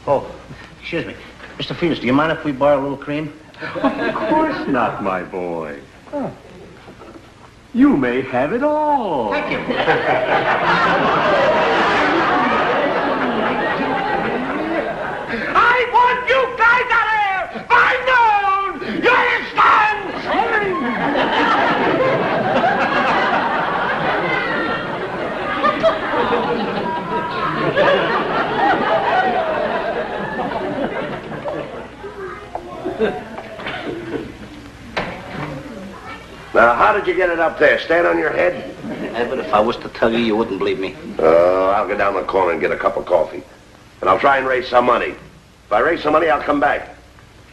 Oh, excuse me. Mr. Fields, do you mind if we borrow a little cream? Of course not, my boy. Oh. You may have it all. Thank you. I want you guys out of here by noon! You understand? Now, how did you get it up there? Stand on your head? Abbott, if I was to tell you, you wouldn't believe me. I'll go down the corner and get a cup of coffee. And I'll try and raise some money. If I raise some money, I'll come back.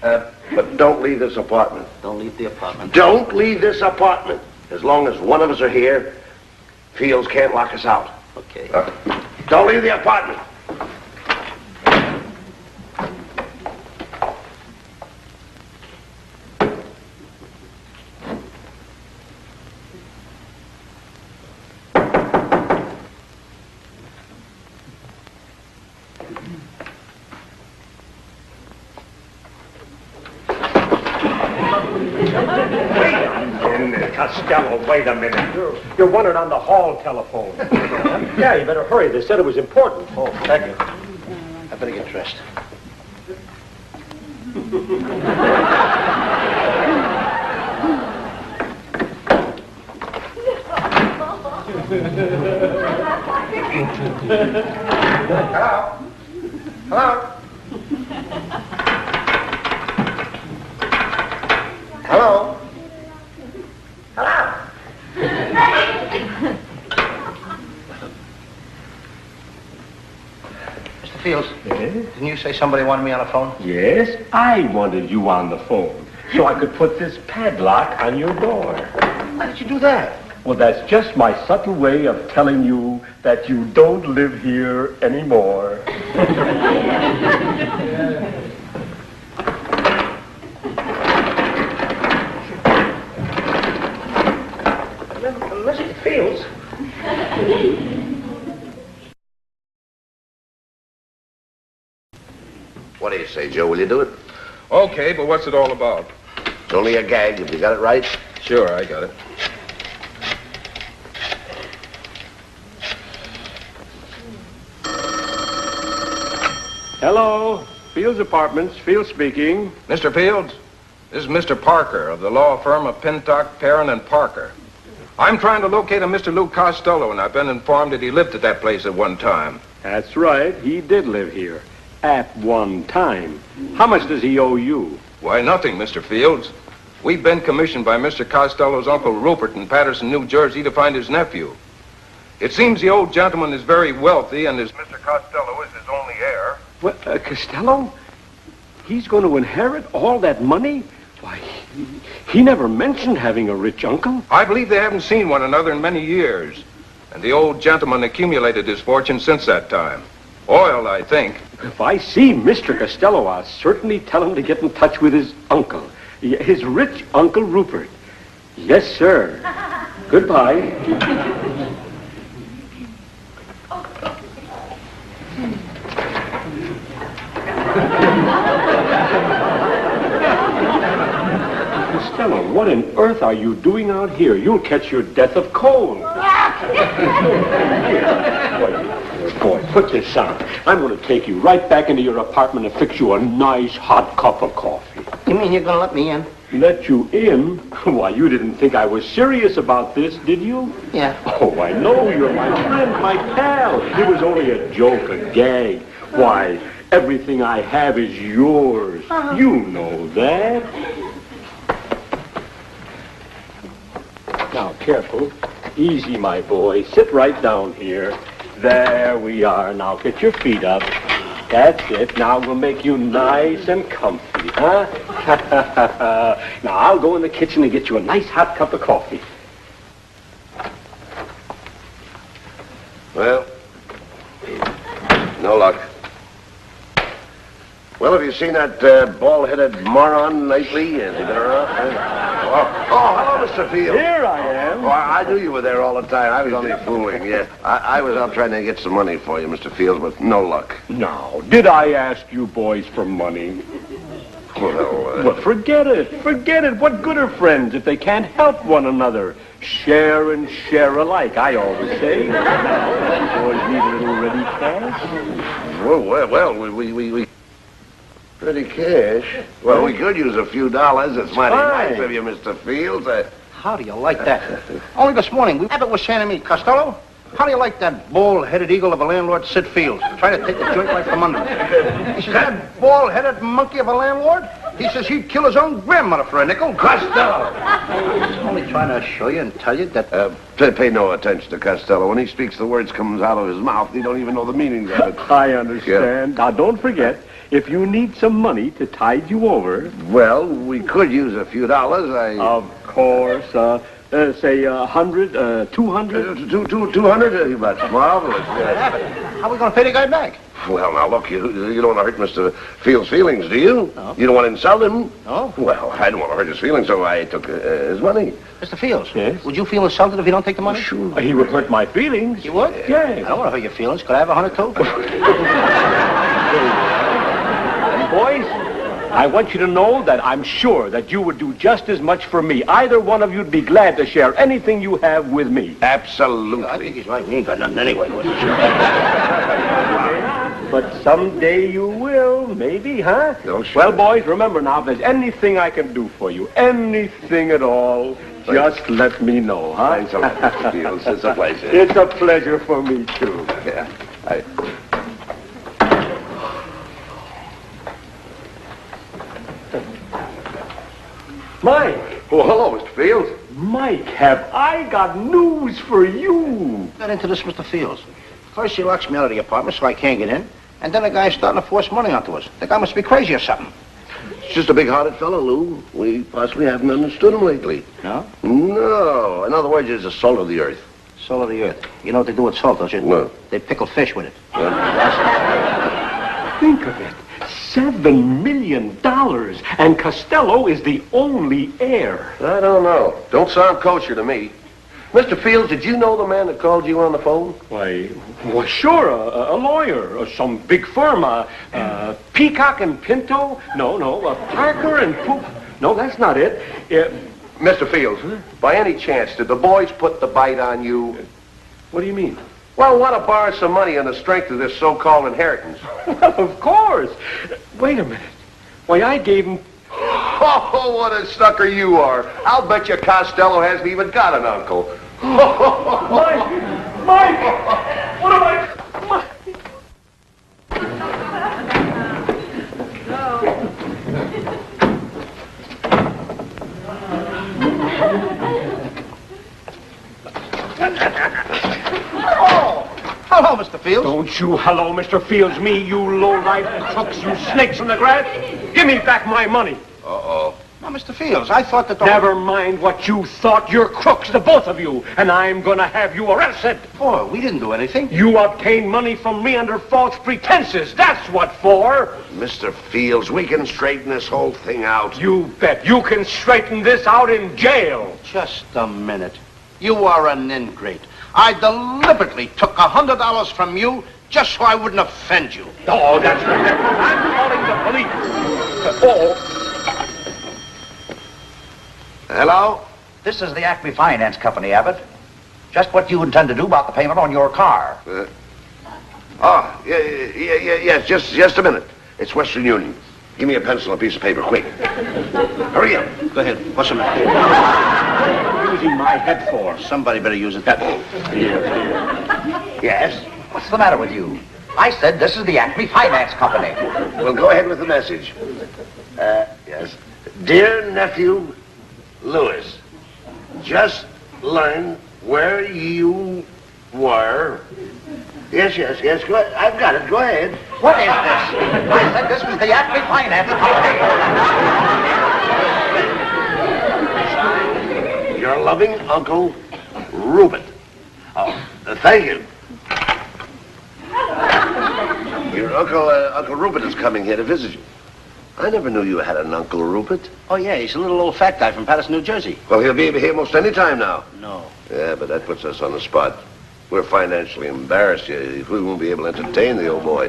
But don't leave this apartment. Don't leave the apartment. Don't leave this apartment. As long as one of us are here, Fields can't lock us out. Okay. Don't leave the apartment. Costello, wait a minute. You're wanted on the hall telephone. Yeah, you better hurry. They said it was important. Oh, thank you. I better get dressed. Hello? Hello? Hello? Hello? Mr. Fields, Yes? didn't you say somebody wanted me on the phone? Yes, I wanted you on the phone so I could put this padlock on your door. Why did you do that? Well, that's just my subtle way of telling you that you don't live here anymore. Mr. Fields. What do you say, Joe? Will you do it? Okay, but what's it all about? It's only a gag. Have you got it right? Sure, I got it. Hello, Fields Apartments. Fields speaking. Mr. Fields, this is Mr. Parker of the law firm of Pintock, Perrin, and Parker. I'm trying to locate a Mr. Lou Costello, and I've been informed that he lived at that place at one time. That's right. He did live here at one time. How much does he owe you? Why, nothing, Mr. Fields. We've been commissioned by Mr. Costello's Uncle Rupert in Patterson, New Jersey, to find his nephew. It seems the old gentleman is very wealthy, and his Mr. Costello is his only heir. What, Costello? He's going to inherit all that money? Why, he never mentioned having a rich uncle. I believe they haven't seen one another in many years, and the old gentleman accumulated his fortune since that time. Oil, I think. If I see Mr. Costello, I'll certainly tell him to get in touch with his uncle, his rich Uncle Rupert. Yes, sir. Goodbye. Costello, what on earth are you doing out here? You'll catch your death of cold. Boy, put this on. I'm going to take you right back into your apartment and fix you a nice hot cup of coffee. You mean you're gonna let me in? Let you in? Why, you didn't think I was serious about this, did you? Yeah. Oh, I know. You're my friend, my pal. It was only a joke, a gag. Why, everything I have is yours. You know that. Now, careful. Easy, my boy. Sit right down here. There we are. Now, get your feet up. That's it. Now we'll make you nice and comfy, huh? Now, I'll go in the kitchen and get you a nice hot cup of coffee. Well, no luck. Well, have you seen that bald-headed moron lately? Has he been around? Hello, Mr. Fields. Here I am. Oh, I knew you were there all the time. I was only fooling, yeah. I was out trying to get some money for you, Mr. Fields, but no luck. Now, did I ask you boys for money? Well, forget it. Forget it. What good are friends if they can't help one another? Share and share alike, I always say. Now, boys need a little ready cash. Well, we ready cash? Well, we could use a few dollars. It's mighty nice of you, Mr. Fields. How do you like that? Only this morning, Abbott was saying to me, Costello, how do you like that bald-headed eagle of a landlord, Sid Fields, trying to take the joint right from under me? He says, that bald-headed monkey of a landlord? He says he'd kill his own grandmother for a nickel. Costello! I'm only trying to show you and tell you that... Pay no attention to Costello. When he speaks, the words comes out of his mouth. You don't even know the meanings of it. I understand. Now, don't forget, if you need some money to tide you over... Well, we could use a few dollars. Of course. Say 100, 200? 200? That's marvelous. Abbott, how are we going to pay the guy back? Well, now, look, you don't want to hurt Mr. Fields' feelings, do you? No. You don't want to insult him? No. Well, I don't want to hurt his feelings, so I took his money. Mr. Fields, Yes? would you feel insulted if you don't take the money? Sure. He would hurt my feelings. You would? Yes. I don't want to hurt your feelings. Could I have 100 too? Boys, I want you to know that I'm sure that you would do just as much for me. Either one of you'd be glad to share anything you have with me. Absolutely. I think he's right. We ain't got nothing anyway. But someday you will, maybe, huh? Oh, sure. Well, boys, remember now, if there's anything I can do for you, anything at all, just let me know, huh? Thanks a lot, Mr. Fields. It's a pleasure. It's a pleasure for me, too. Yeah. Mike! Oh, hello, Mr. Fields. Mike, have I got news for you? Got into this, Mr. Fields. First, he locks me out of the apartment so I can't get in. And then the guy's starting to force money onto us. The guy must be crazy or something. He's just a big-hearted fellow, Lou. We possibly haven't understood him lately. No? No. In other words, he's the salt of the earth. Salt of the earth. You know what they do with salt, don't you? No. They pickle fish with it. Think of it. $7 million. And Costello is the only heir. I don't know. Don't sound kosher to me. Mr. Fields, did you know the man that called you on the phone? Why, sure, a lawyer, or some big firm, Peacock and Pinto? No, Parker and Poop. No, that's not it. Mr. Fields, by any chance, did the boys put the bite on you? What do you mean? Well, want to borrow some money on the strength of this so-called inheritance? Well, of course. Wait a minute. Why, I gave him... Oh, what a sucker you are. I'll bet you Costello hasn't even got an uncle. Mike! What am I... Hello, Mr. Fields. Don't you hello, Mr. Fields, me, you low-life crooks, you snakes in the grass. Give me back my money. Uh-oh. Now, Mr. Fields, I thought that the... Never mind what you thought. You're crooks, the both of you, and I'm gonna have you arrested. Boy, we didn't do anything. You obtained money from me under false pretenses. That's what for. Mr. Fields, we can straighten this whole thing out. You bet. You can straighten this out in jail. Just a minute. You are an ingrate. I deliberately took $100 from you just so I wouldn't offend you. Oh, that's right. I'm calling the police. Oh. Hello? This is the Acme Finance Company, Abbott. Just what you intend to do about the payment on your car. Yes, just a minute. It's Western Union. Give me a pencil and a piece of paper, quick. Hurry up. Go ahead. What's the matter? What are you using my head for? Somebody better use it. Here. Yes? What's the matter with you? I said this is the Acme Finance Company. Well, go ahead with the message. Yes. Dear nephew Lewis, just learn where you were. Yes. Go ahead. I've got it. Go ahead. What is this? I said this was the Acme Finance Company. Your loving Uncle Rupert. Oh, thank you. Your Uncle Rupert is coming here to visit you. I never knew you had an Uncle Rupert. Oh, yeah, he's a little old fat guy from Patterson, New Jersey. Well, he'll be here most any time now. No. Yeah, but that puts us on the spot. We're financially embarrassed. We won't be able to entertain the old boy.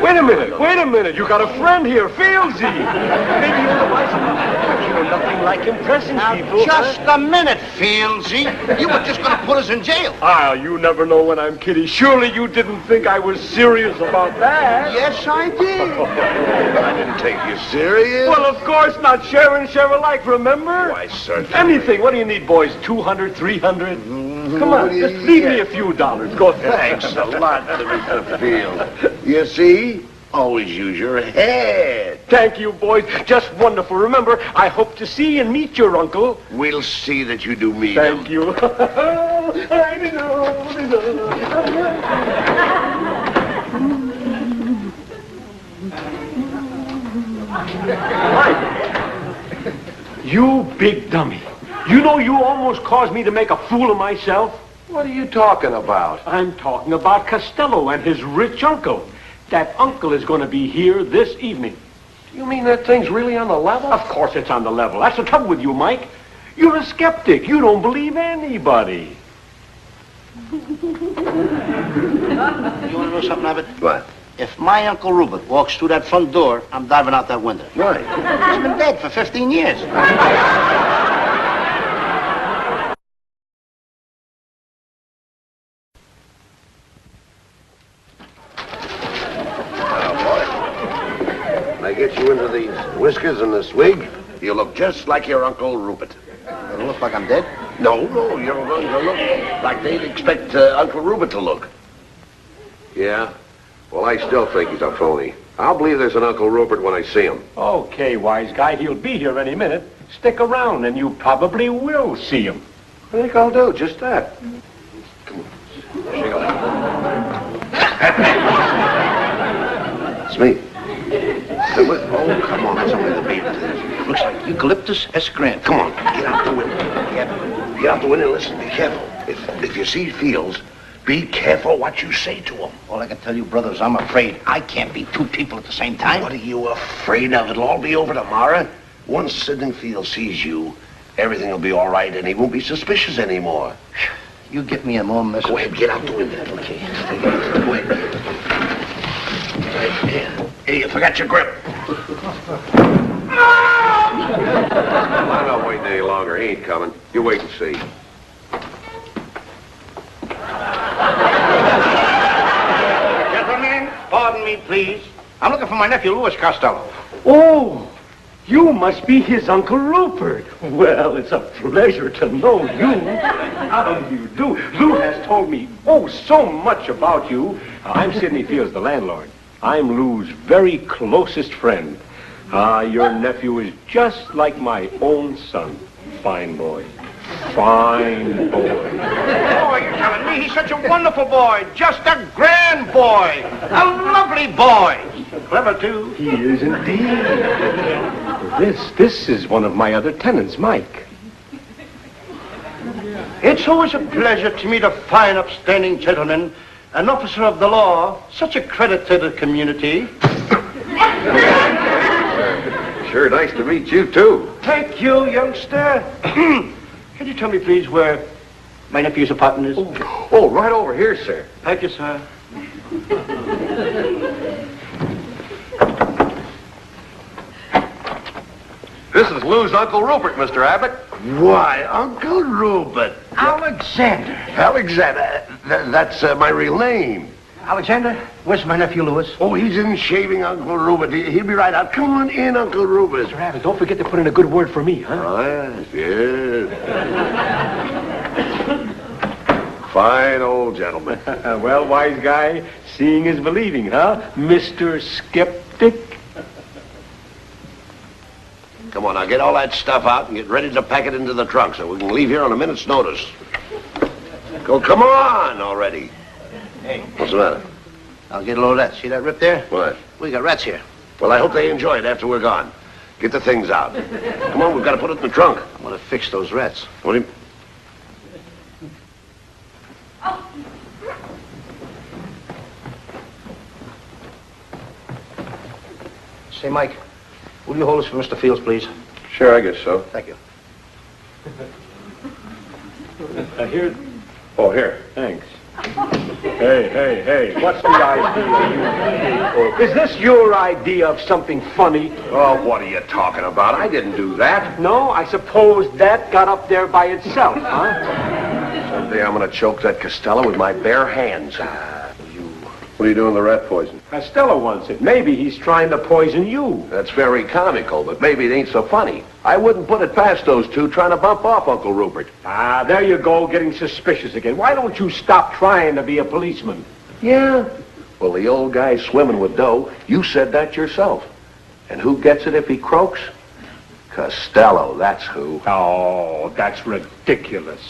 Wait a minute. You got a friend here, Fieldsy. Maybe you're the wise enough. You're nothing like impressing people. Just a minute, Fieldsy. You were just going to put us in jail. Ah, you never know when I'm kidding. Surely you didn't think I was serious about that. Yes, I did. I didn't take you serious. Well, of course not. Share and share alike, remember? Why, certainly. Anything. What do you need, boys? 200, 300? Come on, just leave me a few dollars. Go ahead. Thanks a lot, Mr. Field. You see? Always use your head. Thank you, boys. Just wonderful. Remember, I hope to see and meet your uncle. We'll see that you do meet Thank him. you. Mike, you big dummy. You know you almost caused me to make a fool of myself? What are you talking about? I'm talking about Costello and his rich uncle. That uncle is going to be here this evening. You mean that thing's really on the level? Of course it's on the level. That's the trouble with you, Mike. You're a skeptic. You don't believe anybody. You want to know something, Abbott? What? If my Uncle Rupert walks through that front door, I'm diving out that window. Right. He's been dead for 15 years. When I get you into these whiskers and this wig, you look just like your Uncle Rupert. It'll look like I'm dead? No, you're going to look like they'd expect Uncle Rupert to look. Yeah? Well, I still think he's a phony. I'll believe there's an Uncle Rupert when I see him. Okay, wise guy. He'll be here any minute. Stick around and you probably will see him. I think I'll do just that. Come on. Shake a leg. It's me. Oh, come on. That's only the beat. Looks like eucalyptus escrant. Come on. Get out the window. Get out the window and listen. Be careful. If you see Fields, be careful what you say to him. All I can tell you, brothers, I'm afraid I can't be two people at the same time. What are you afraid of? It'll all be over tomorrow. Once Sidney Fields sees you, everything will be all right and he won't be suspicious anymore. You get me a more message. Go ahead, get out the window. Okay. Go ahead. Hey, you forgot your grip. I'm not waiting any longer. He ain't coming. You wait and see. Gentlemen, pardon me, please. I'm looking for my nephew, Louis Costello. Oh, you must be his Uncle Rupert. Well, it's a pleasure to know you. How do you do? Lou has told me, so much about you. I'm Sidney Fields, the landlord. I'm Lou's very closest friend. Your nephew is just like my own son. Fine boy. Fine boy. Oh, you're telling me he's such a wonderful boy. Just a grand boy. A lovely boy. Clever, too. He is indeed. This is one of my other tenants, Mike. It's always a pleasure to meet a fine, upstanding gentleman, an officer of the law, such a credit to the community. Sure nice to meet you, too. Thank you, youngster. Can you tell me, please, where my nephew's apartment is? Oh, right over here, sir. Thank you, sir. This is Lou's Uncle Rupert, Mr. Abbott. Why, Uncle Rupert. Alexander. Alexander. That's my real name. Alexander, where's my nephew Louis? Oh, he's in shaving, Uncle Rupert. He'll be right out. Come on in, Uncle Rupert. Mr. Abbott, don't forget to put in a good word for me, huh? Oh, yes, yes. Fine old gentleman. Well, wise guy, seeing is believing, huh? Mr. Skeptic. Come on, now get all that stuff out and get ready to pack it into the trunk so we can leave here on a minute's notice. Go, come on already. Hey. What's the matter? I'll get a load of that. See that rip there? What? We got rats here. Well, I hope they enjoy it after we're gone. Get the things out. Come on, we've got to put it in the trunk. I'm gonna fix those rats. What do you... Say, Mike, will you hold this for Mr. Fields, please? Sure, I guess so. Thank you. Here. Oh, here. Thanks. Hey, what's the idea you... Is this your idea of something funny? Oh, what are you talking about? I didn't do that. No, I suppose that got up there by itself, huh? Someday I'm going to choke that Costello with my bare hands. What are you doing with the rat poison? Costello wants it. Maybe he's trying to poison you. That's very comical, but maybe it ain't so funny. I wouldn't put it past those two trying to bump off Uncle Rupert. Ah, there you go, getting suspicious again. Why don't you stop trying to be a policeman? Yeah. Well, the old guy's swimming with dough. You said that yourself. And who gets it if he croaks? Costello, that's who. Oh, that's ridiculous.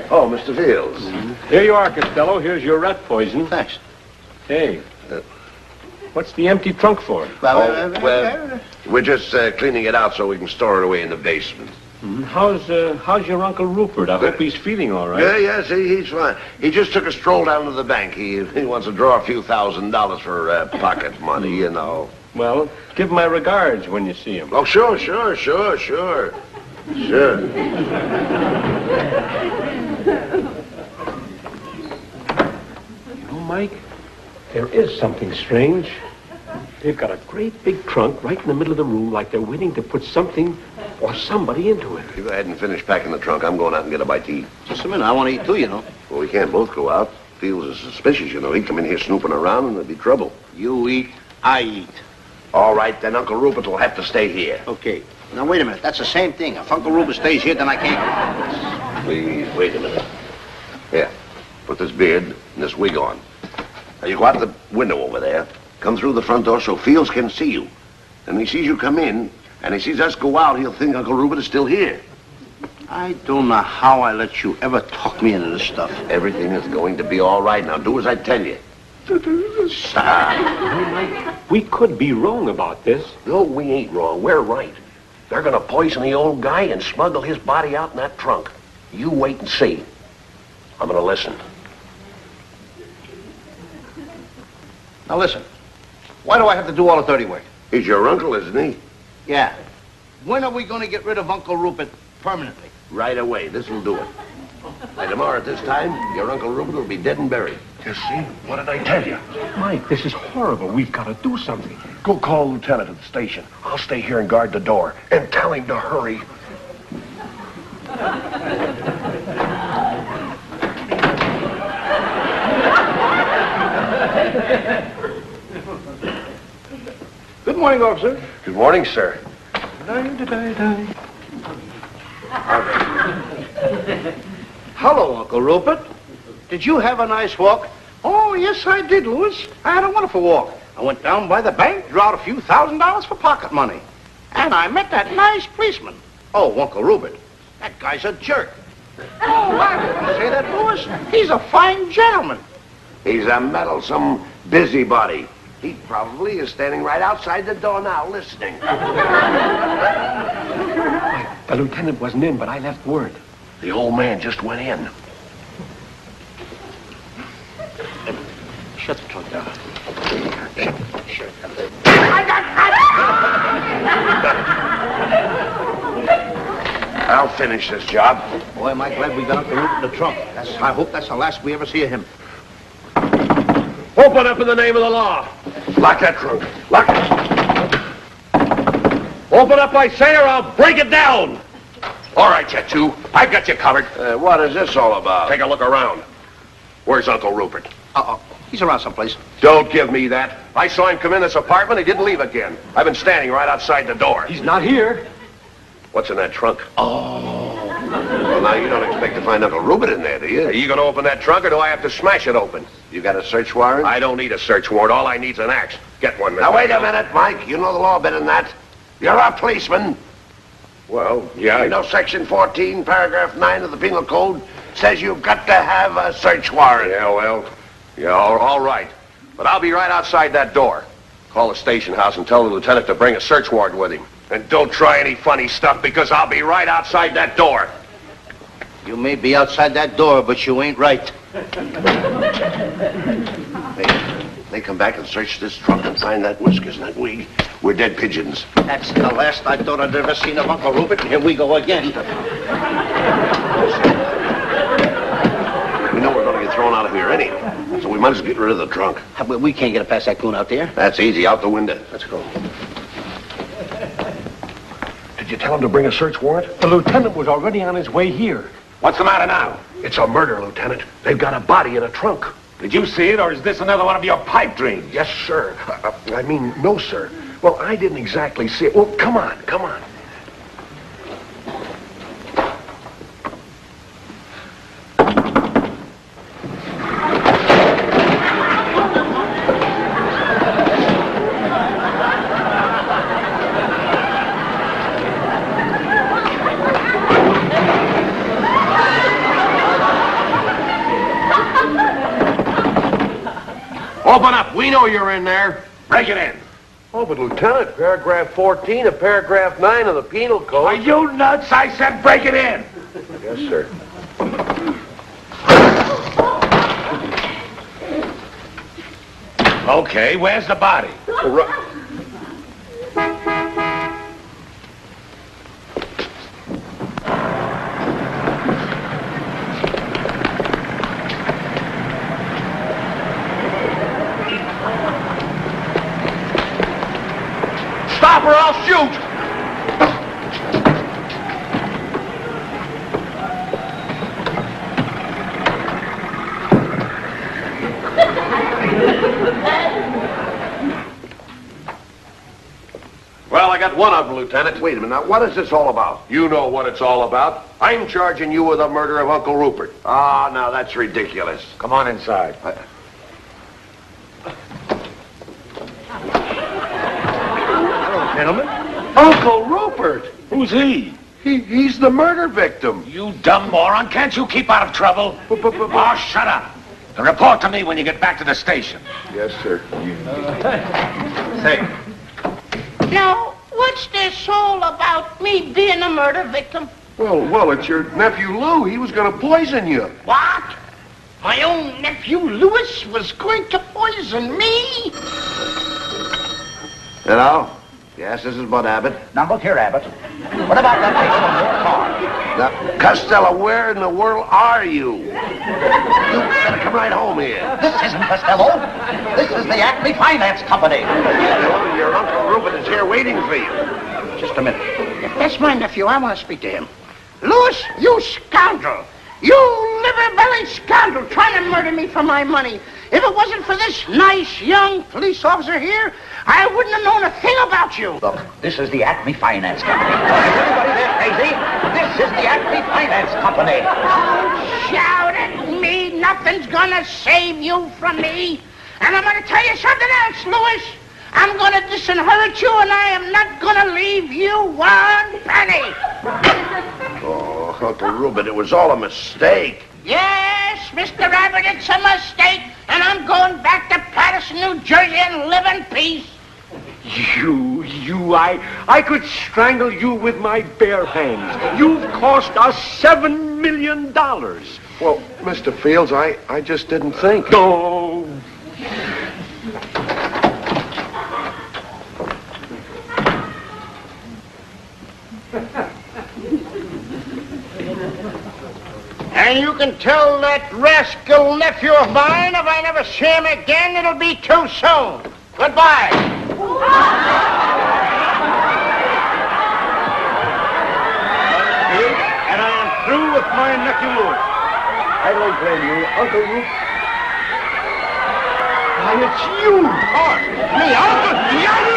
Oh, Mr. Fields. Here you are, Costello. Here's your rat poison. Thanks. Hey, what's the empty trunk for? Well, we're just cleaning it out so we can store it away in the basement. How's your Uncle Rupert? I hope he's feeling all right. Yes, he's fine. He just took a stroll down to the bank. He wants to draw a few $1,000s for pocket money, you know. Well, give my regards when you see him. Oh, sure. Sure. Mike, there is something strange. They've got a great big trunk right in the middle of the room like they're waiting to put something or somebody into it. You go ahead and finish packing the trunk. I'm going out and get a bite to eat. Just a minute. I want to eat too, you know. Well, we can't both go out. Fields is suspicious, you know. He'd come in here snooping around and there'd be trouble. You eat, I eat. All right, then Uncle Rupert will have to stay here. Okay. Now, wait a minute. That's the same thing. If Uncle Rupert stays here, then I can't... Please, wait a minute. Here, put this beard and this wig on. Now, you go out the window over there. Come through the front door so Fields can see you. And when he sees you come in, and he sees us go out, he'll think Uncle Rupert is still here. I don't know how I let you ever talk me into this stuff. Everything is going to be all right. Now, do as I tell you. Stop. We could be wrong about this. No, we ain't wrong. We're right. They're going to poison the old guy and smuggle his body out in that trunk. You wait and see. I'm going to listen. Now, listen. Why do I have to do all the dirty work? He's your uncle, isn't he? Yeah. When are we going to get rid of Uncle Rupert permanently? Right away. This will do it. And tomorrow at this time, your Uncle Rupert will be dead and buried. You see? What did I tell you? Mike, this is horrible. We've got to do something. Go call Lieutenant at the station. I'll stay here and guard the door. And tell him to hurry. Good morning, officer. Good morning, sir. Hello, Uncle Rupert. Did you have a nice walk? Oh, yes, I did, Louis. I had a wonderful walk. I went down by the bank, drew out a few $1,000s for pocket money. And I met that nice policeman. Oh, Uncle Rupert, that guy's a jerk. Oh, I wouldn't say that, Louis. He's a fine gentleman. He's a meddlesome busybody. He probably is standing right outside the door now, listening. The lieutenant wasn't in, but I left word. The old man just went in. Shut the trunk down. Shut it. I'll finish this job. Boy, am I glad we got Uncle Rupert in the trunk. I hope that's the last we ever see of him. Oh, Open up in the name of the law. Lock that trunk. Lock it. Open up, I say, or I'll break it down. All right, you two. I've got you covered. What is this all about? Take a look around. Where's Uncle Rupert? Uh-oh. He's around someplace. Don't give me that. I saw him come in this apartment. He didn't leave again. I've been standing right outside the door. He's not here. What's in that trunk? Well, now, you don't expect to find Uncle Rupert in there, do you? Are you going to open that trunk, or do I have to smash it open? You got a search warrant? I don't need a search warrant. All I need's an axe. Get one, Mr. Now, wait a minute, Mike. You know the law better than that. You're a policeman. Well, yeah. You know Section 14, Paragraph 9 of the Penal Code says you've got to have a search warrant. Yeah, well, yeah, all right. But I'll be right outside that door. Call the station house and tell the lieutenant to bring a search warrant with him. And don't try any funny stuff, because I'll be right outside that door. You may be outside that door, but you ain't right. They come back and search this trunk and find that whiskers and that wig. We're dead pigeons. That's the last I thought I'd ever seen of Uncle Rupert, and here we go again. We know we're going to get thrown out of here anyway, so we might as well get rid of the trunk. We can't get it past that coon out there. That's easy, out the window. Let's go. Did you tell him to bring a search warrant? The lieutenant was already on his way here. What's the matter now? It's a murder, Lieutenant. They've got a body in a trunk. Did you see it, or is this another one of your pipe dreams? Yes, sir. I mean, no, sir. Well, I didn't exactly see it. Well, come on, come on. Open up. We know you're in there. Break it in. Oh, but Lieutenant, paragraph 14 of paragraph 9 of the Penal Code... Are you nuts? I said break it in. Yes, sir. Okay, where's the body? Stop or I'll shoot! Well, I got one of them, Lieutenant. Wait a minute. Now, what is this all about? You know what it's all about. I'm charging you with the murder of Uncle Rupert. Ah, now that's ridiculous. Come on inside. Hello, gentlemen. Uncle Rupert! Who's he? He's the murder victim. You dumb moron. Can't you keep out of trouble? Oh, shut up. And report to me when you get back to the station. Yes, sir. Say, Now, what's this all about me being a murder victim? Well, it's your nephew Lou. He was going to poison you. What? My own nephew Louis was going to poison me? Hello? Yes, this is Bud Abbott. Now, look here, Abbott. What about that paper on your car? Now, Costello, where in the world are you? You better come right home here. This isn't Costello. This is the Acme Finance Company. Your Uncle Rupert is here waiting for you. just a minute. If that's my nephew, I want to speak to him. Louis, you scoundrel! You liver-bellied scoundrel trying to murder me for my money. If it wasn't for this nice young police officer here, I wouldn't have known a thing about you. Look, this is the Acme Finance Company. Everybody there, crazy? This is the Acme Finance Company. Don't shout at me. Nothing's gonna save you from me. And I'm gonna tell you something else, Louis. I'm gonna disinherit you, and I am not gonna leave you one penny. Oh, Uncle Rupert, it was all a mistake. Yes, Mr. Abbott, it's a mistake, and I'm going back to Patterson, New Jersey, and live in peace. I could strangle you with my bare hands. You've cost us $7 million. Well, Mr. Fields, I just didn't think. No. And you can tell that rascal nephew of mine if I never see him again, it'll be too soon. Goodbye. And I am through with my nephew Louis. I don't blame you, Uncle Rube. Why, it's you, Hart. Me, Uncle.